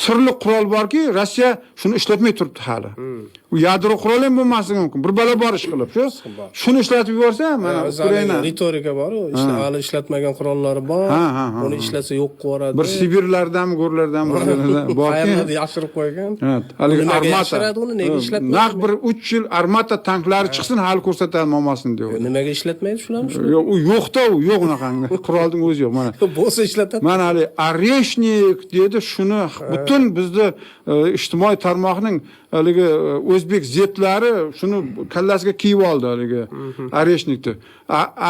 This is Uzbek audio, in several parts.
sirli qurol borki, Rossiya shuni ishlatmay turibdi hali. U yadro qurol ham bo'lmasligi mumkin. Bir bala bor ish qilib, shuni ishlatib yuborsa, mana Ukraina ritorika bor, hali ishlatmagan qurollari bor. Uni ishlatsa yo'q qilib bir Sibirlardan, go'rlardan borki, qayerda yashirib qo'ygan. Haligi armata. Uni nega ishlatmaydi? Naq bir 3 yil armata tanklari chiqsin, hali ko'rsatadi momasini deb. Nimaga ishlatmaydi shularni? Yo'q, u yo'q-da, u yo'q unaqangi. Qurolning o'zi yo'q, mana. Bo'lsa ishlatadi. Mana hali Areshnik dedi, shuni butun bizni ijtimoiy tarmoqning haligi o'zbek zetlari shuni kallasiga kiyib oldi haligi Areshnikni.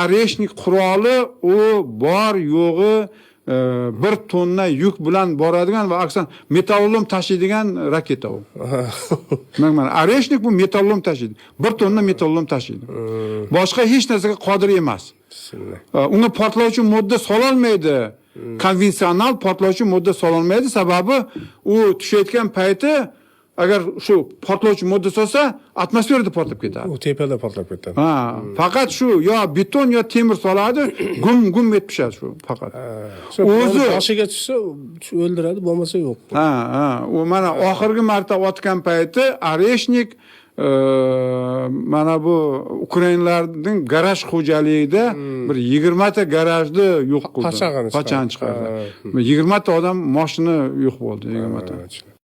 Areshnik quroli u bor yo'g'i 1 tonna yuk bilan boradigan va aksan metallolom tashiydigan raketa u. Mana Areshnik bu metallolom tashiydi. 1 tonna metallolom tashiydi. Boshqa hech narsaga qodir emas. Unga portlovchi modda sololmaydi. Konvensional portlovchi modda sololmaydi, sababi u tushayotgan payti agar shu portlovchi modda solsa, atmosferada portlab ketadi. U tepada portlab ketadi. Faqat shu yo beton yo temir soladi, gum etib pishadi shu faqat. O'zi boshiga tushsa o'ldiradi, bo'lmasa yo'q. U mana oxirgi marta otgan payti Areshnik mana bu Ukrainalarning garaj xo'jaligida bir 20 ta garajni yo'q qildi. Pachani chiqardi. 20 ta odam mashina yo'q bo'ldi, 20 ta.